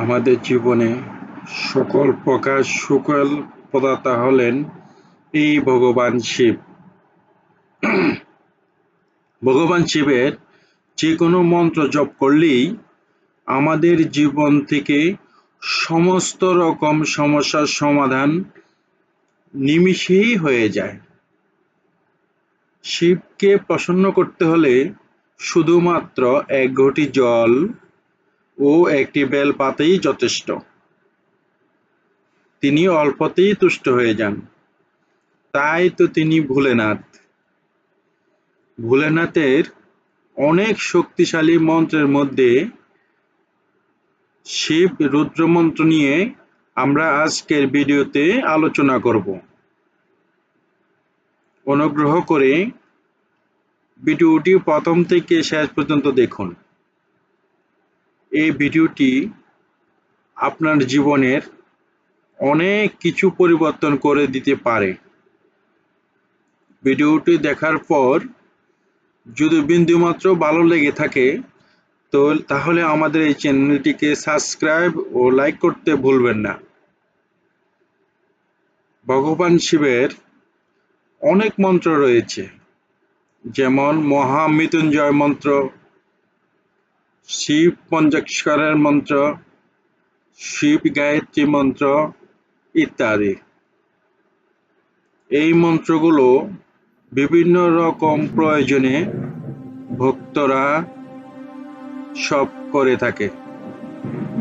আমাদের জীবনে সকল প্রকার সুফল প্রদাতা হলেন এই ভগবান শিব। ভগবান শিবের যে কোনো মন্ত্র জপ করলেই আমাদের জীবন থেকে সমস্ত রকম সমস্যার সমাধান নিমিষেই হয়ে যায়। শিবকে প্রসন্ন করতে হলে শুধুমাত্র এক ঘটি জল ও একটি বেলপাতাই যথেষ্ট। তিনি অল্পতেই তুষ্ট হয়ে যান। তাই তো তিনি ভোলেনাথ। ভোলেনাথের অনেক শক্তিশালী মন্ত্রের মধ্যে শিব রুদ্র মন্ত্র নিয়ে আমরা আজকের ভিডিওতে আলোচনা করব। অনুগ্রহ করে ভিডিওটি প্রথম থেকে শেষ পর্যন্ত দেখুন। এই ভিডিওটি আপনার জীবনের অনেক কিছু পরিবর্তন করে দিতে পারে। ভিডিওটি দেখার পর যদি বিন্দুমাত্র ভালো লেগে থাকে তাহলে আমাদের এই চ্যানেলটিকে সাবস্ক্রাইব ও লাইক করতে ভুলবেন না। ভগবান শিবের অনেক মন্ত্র রয়েছে, যেমন মহামৃত্যুঞ্জয় মন্ত্র, শিব পঞ্চাক্ষরের মন্ত্র, শিব গায়ত্রী মন্ত্র ইত্যাদি। এই মন্ত্রগুলো বিভিন্ন রকম প্রয়োজনে ভক্তরা সব করে থাকে।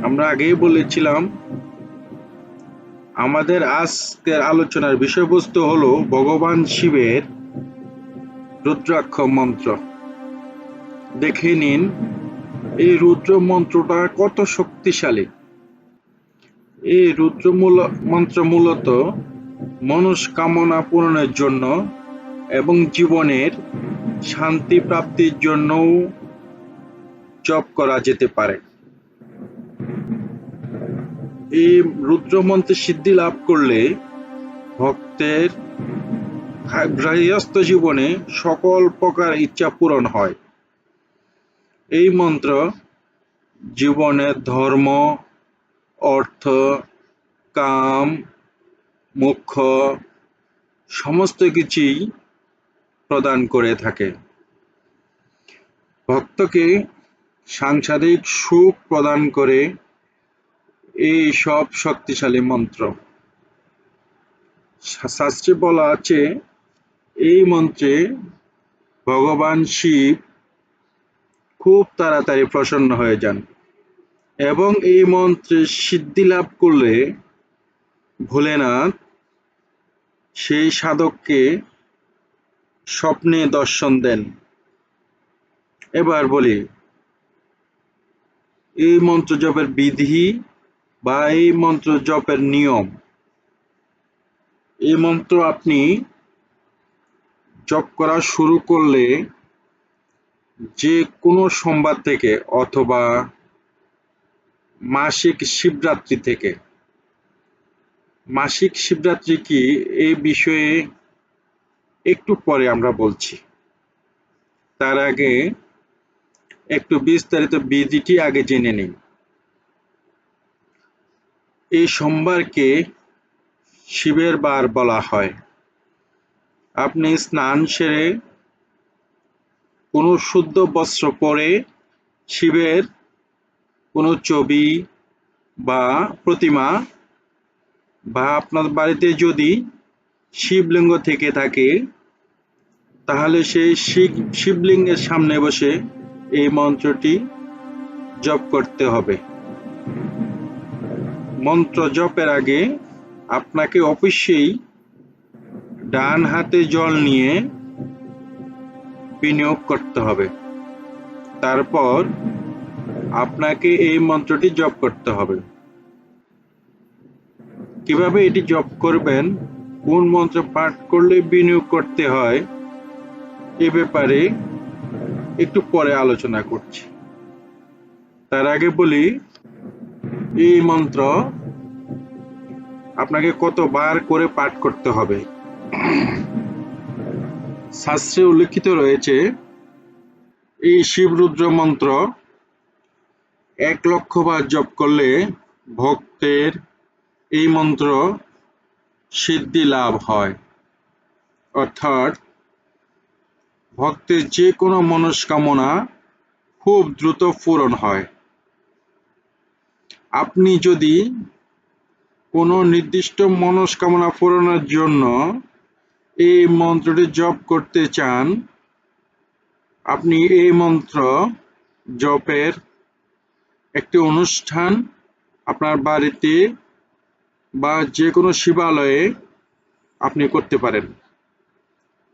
আমরা আগেই বলেছিলাম, আমাদের আজকের আলোচনার বিষয়বস্তু হলো ভগবান শিবের রুদ্রাক্ষ মন্ত্র। দেখে নিন এই রুদ্র মন্ত্রটা কত শক্তিশালী। এই রুদ্র মন্ত্র মূলত মনস্কামনা পূরণের জন্য এবং জীবনের শান্তি প্রাপ্তির জন্যও জপ করা যেতে পারে। এই রুদ্র মন্ত্রে সিদ্ধি লাভ করলে ভক্তের গৃহস্থ জীবনে সকল প্রকার ইচ্ছা পূরণ হয়। এই মন্ত্র জীবনের ধর্ম, অর্থ, কাম, মোক্ষ সমস্ত কিছুই প্রদান করে থাকে। ভক্তকে সাংসারিক সুখ প্রদান করে এই সব শক্তিশালী মন্ত্র। শাস্ত্রে বলা আছে, এই মন্ত্রে ভগবান শিব খুব তাড়াতাড়ি প্রসন্ন হয়ে যান এবং এই মন্ত্রে সিদ্ধি লাভ করলে ভোলেনাথ সেই সাধককে স্বপ্নে দর্শন দেন। এবার বলি, এই মন্ত্র জপের বিধি বা এই মন্ত্র জপের নিয়ম। এই মন্ত্র আপনি জপ করা শুরু করলে যে কোনো সোমবার থেকে অথবা মাসিক শিবরাত্রি থেকে। মাসিক শিবরাত্রি কি, এই বিষয়ে একটু পরে আমরা বলছি। তার আগে একটু বিস্তারিত বিধিটি আগে জেনে নিন। এই সোমবারকে শিবের বার বলা হয়। আপনি স্নান সেরে কোনো শুদ্ধ বস্ত্র পরে শিবের কোনো ছবি বা প্রতিমা বা আপনার বাড়িতে যদি শিবলিঙ্গ থেকে থাকে তাহলে সেই শিবলিঙ্গের সামনে বসে এই মন্ত্রটি জপ করতে হবে। মন্ত্র জপের আগে আপনাকে অবশ্যই ডান হাতে জল নিয়ে বিনিয়োগ করতে হবে। তারপর আপনাকে এই মন্ত্রটি জপ করতে হবে। কিভাবে এটি জপ করবেন, কোন মন্ত্র পাঠ করলে বিনিয়োগ করতে হয়, এ ব্যাপারে একটু পরে আলোচনা করছি। তার আগে বলি, এই মন্ত্র আপনাকে কতবার করে পাঠ করতে হবে। শাস্ত্রে উল্লেখিত রয়েছে, এই শিবরুদ্র মন্ত্র 1,00,000 বার জপ করলে ভক্তের এই মন্ত্র সিদ্ধি লাভ হয়, অর্থাৎ ভক্তের যে কোনো মনস্কামনা খুব দ্রুত পূরণ হয়। আপনি যদি কোনো নির্দিষ্ট মনস্কামনা পূরণের জন্য এই মন্ত্রটি জপ করতে চান, আপনি এই মন্ত্র জপের একটি অনুষ্ঠান আপনার বাড়িতে বা যে কোনো শিবালয়ে আপনি করতে পারেন।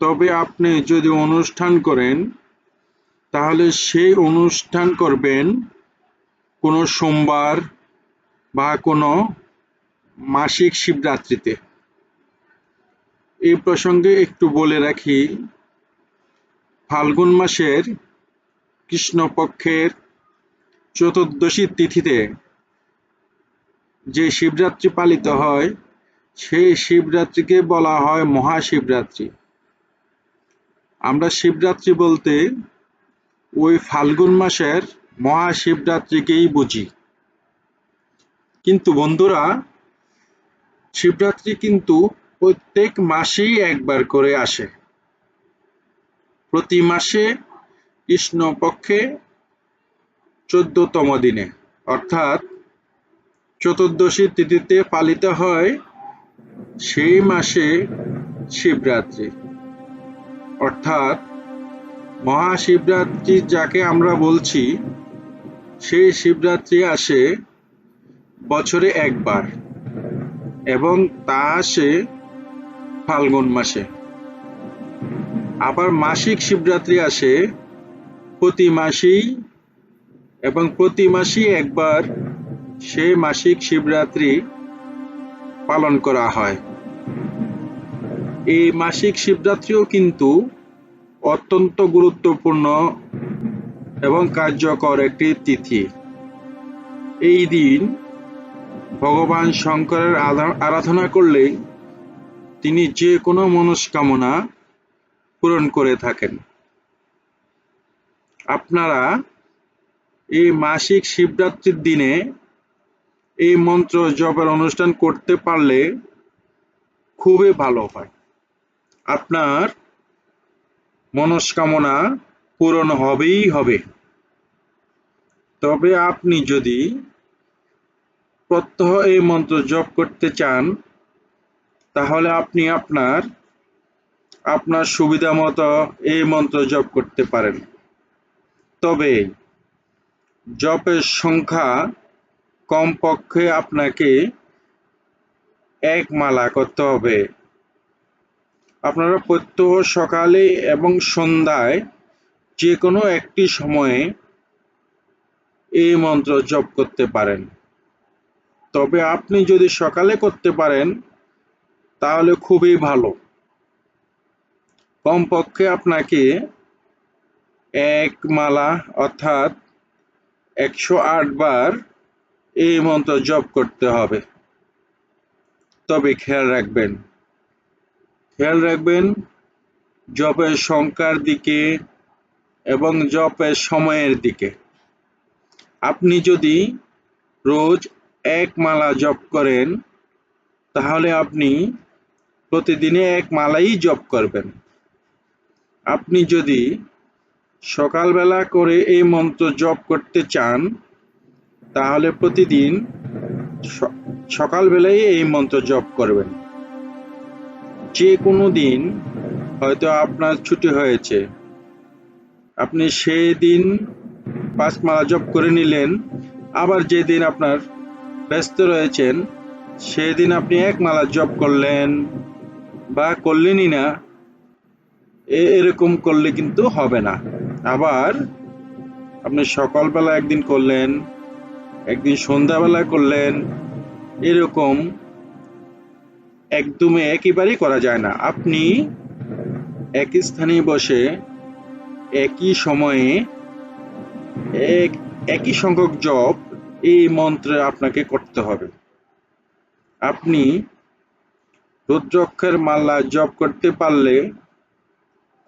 তবে আপনি যদি অনুষ্ঠান করেন, তাহলে সেই অনুষ্ঠান করবেন কোনো সোমবার বা কোনো মাসিক শিবরাত্রিতে। এই প্রসঙ্গে একটু বলে রাখি, ফাল্গুন মাসের কৃষ্ণপক্ষের চতুর্দশী তিথিতে যে শিবরাত্রি পালিত হয়, সেই শিবরাত্রিকে বলা হয় মহাশিবরাত্রি। আমরা শিবরাত্রি বলতে ওই ফাল্গুন মাসের মহাশিবরাত্রিকেই বুঝি। কিন্তু বন্ধুরা, শিবরাত্রি কিন্তু প্রত্যেক মাসেই একবার করে আসে। প্রতি মাসে কৃষ্ণপক্ষে 14তম দিনে, অর্থাৎ চতুর্দশী তিথিতে পালিত হয় সেই মাসে শিবরাত্রি, অর্থাৎ মহাশিবরাত্রি যাকে আমরা বলছি, সেই শিবরাত্রি আসে বছরে একবার এবং তা আসে ফাল্গুন মাসে। আবার মাসিক শিবরাত্রি আসে প্রতি মাসেই এবং প্রতি মাসেই একবার সেই মাসিক শিবরাত্রি পালন করা হয়। এই মাসিক শিবরাত্রিও কিন্তু অত্যন্ত গুরুত্বপূর্ণ এবং কার্যকর একটি তিথি। এই দিন ভগবান শঙ্করের আরাধনা করলে তিনি যে কোনো মনস্কামনা পূরণ করে থাকেন। আপনারা এই মাসিক শিবরাত্রির দিনে এই মন্ত্র জপের অনুষ্ঠান করতে পারলে খুবই ভালো হয়। আপনার মনস্কামনা পূরণ হবেই হবে। তবে আপনি যদি প্রত্যহ এই মন্ত্র জপ করতে চান, তাহলে আপনি আপনার সুবিধা মতো এই মন্ত্র জপ করতে পারেন। তবে জপের সংখ্যা কমপক্ষে আপনাকে 1 মালা করতে হবে। আপনারা প্রত্যহ সকালে এবং সন্ধ্যায় যে কোনো একটি সময়ে এই মন্ত্র জপ করতে পারেন। তবে আপনি যদি সকালে করতে পারেন তাহলে খুবই ভালো। কমপক্ষে আপনাকে 1 মালা অর্থাৎ 108 বার এই মন্ত্র জপ করতে হবে। তবে খেয়াল রাখবেন জপের সংখ্যার দিকে এবং জপের সময়ের দিকে। আপনি যদি রোজ 1 মালা জপ করেন, তাহলে আপনি প্রতিদিনে 1 মালাই জপ করবেন। আপনি যদি সকালবেলা করে এই মন্ত্র জপ করতে চান, তাহলে প্রতিদিন সকালবেলায় এই মন্ত্র জপ করবেন। যে কোনো দিন হয়তো আপনার ছুটি হয়েছে, আপনি সেই দিন 5 মালা জপ করে নিলেন। আবার যেদিন আপনার ব্যস্ত রয়েছেন, সেদিন আপনি 1 মালা জপ করলেন বা করলেনই না। এরকম করলে কিন্তু হবে না। আবার আপনি সকালবেলা একদিন করলেন, একদিন সন্ধ্যাবেলা করলেন, এরকম একদমই একইবারই করা যায় না। আপনি একই স্থানে বসে একই সময়ে একই সংখ্যক জপ এই মন্ত্রে আপনাকে করতে হবে। আপনি রুদ্রাক্ষের মালা জপ করতে পারলে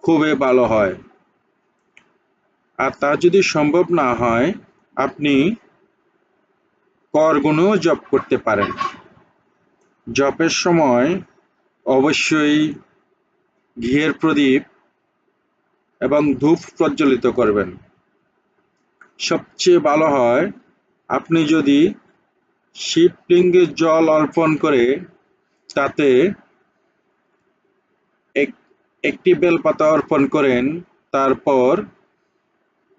খুবই ভালো হয়। আর তা যদি সম্ভব না হয়, আপনি করগুণও জপ করতে পারেন। জপের সময় অবশ্যই ঘিয়ের প্রদীপ এবং ধূপ প্রজ্বলিত করবেন। সবচেয়ে ভালো হয় আপনি যদি শিবলিঙ্গে জল অর্পণ করে তাতে একটি বেলপাতা অর্পণ করেন, তারপর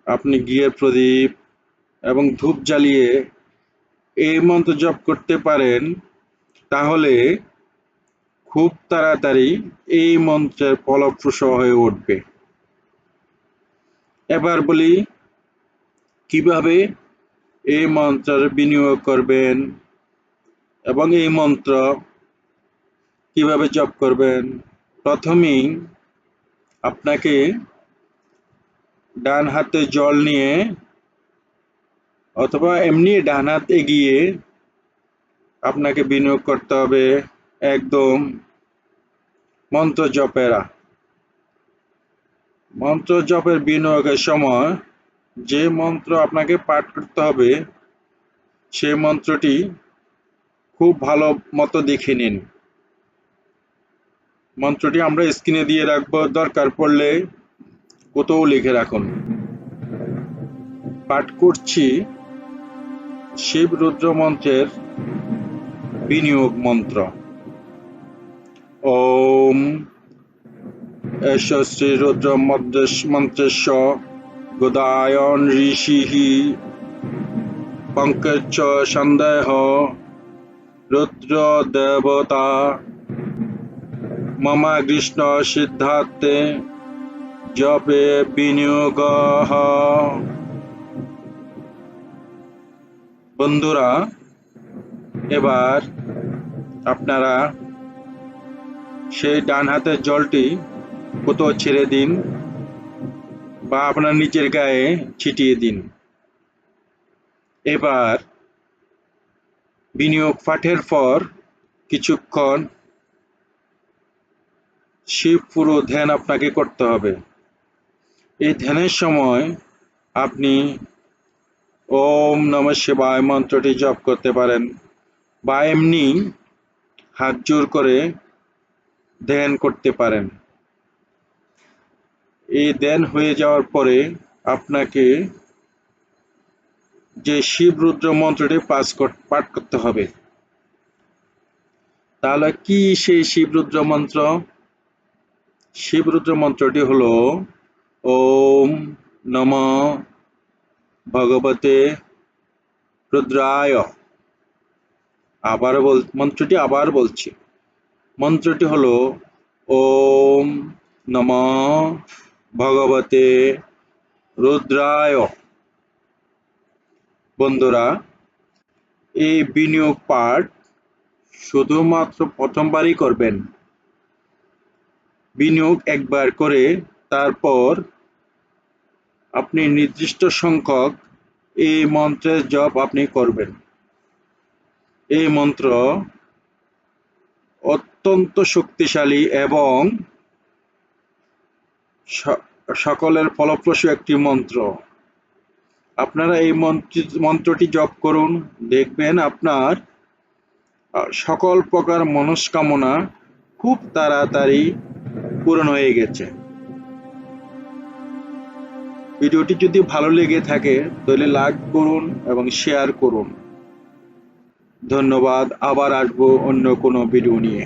আপনি ঘিয়ের প্রদীপ এবং ধূপ জ্বালিয়ে এই মন্ত্র জপ করতে পারেন, তাহলে খুব তাড়াতাড়ি এই মন্ত্রের ফলপ্রসূ হয়ে উঠবে। এবার বলি কিভাবে এই মন্ত্রের বিনিয়োগ করবেন এবং এই মন্ত্র কিভাবে জপ করবেন। প্রথমেই আপনাকে ডান হাতে জল নিয়ে অথবা এমনি ডান হাত এগিয়ে আপনাকে বিনিয়োগ করতে হবে একদম মন্ত্র জপের বিনিয়োগের সময় যে মন্ত্র আপনাকে পাঠ করতে হবে সেই মন্ত্রটি খুব ভালো মতো দেখে নিন। মন্ত্রটি আমরা স্ক্রিনে দিয়ে রাখবো, দরকার পড়লে কোথাও লিখে রাখুন। পাঠ করছি শিব রুদ্র মন্ত্রের বিনিয়োগ মন্ত্র। ওম এষ শ্রী রুদ্র মন্ত্রেশ্ব গোদায়ন ঋষিঃ পঙ্কজ সন্দেহ রুদ্র দেবতা মম কৃষ্ণ সিদ্ধার্থে জপে বিনিয়োগ। বন্ধুরা, এবার আপনারা সেই ডান হাতের জলটি কোথাও ছেড়ে দিন বা আপনার নিচের গায়ে ছিটিয়ে দিন। এবার বিনিয়োগ পাঠের পর কিছুক্ষণ শিব পুরো ধ্যান আপনাকে করতে হবে। এই ধ্যানের সময় আপনি ওম নমঃ শিবায় মন্ত্রটি জপ করতে পারেন বা এমনি হাত জোর করে ধ্যান করতে পারেন। এই ধ্যান হয়ে যাওয়ার পরে আপনাকে যে শিব রুদ্র মন্ত্রটি পাঠ করতে হবে। তাহলে কি সেই শিব রুদ্র মন্ত্র? শিব রুদ্র মন্ত্রটি হলো ওম নমঃ ভগবতে রুদ্রায়। মন্ত্রটি আবার বলছি। মন্ত্রটি হলো ওম নমঃ ভগবতে রুদ্রায়। বন্ধুরা, এই বিনিয়োগ পাঠ শুধুমাত্র প্রথমবারই করবেন। বিনিয়োগ একবার করে তারপর আপনি নির্দিষ্ট সংখ্যক এই মন্ত্রের জপ আপনি করবেন। এই মন্ত্র অত্যন্ত শক্তিশালী এবং সকলের ফলপ্রসূ একটি মন্ত্র। আপনারা এই মন্ত্রটি জপ করুন, দেখবেন আপনার সকল প্রকার মনস্কামনা খুব তাড়াতাড়ি পূরণ হয়ে গেছে। ভিডিওটি যদি ভালো লেগে থাকে তাহলে লাইক করুন এবং শেয়ার করুন। ধন্যবাদ। আবার আসবো অন্য কোনো ভিডিও নিয়ে।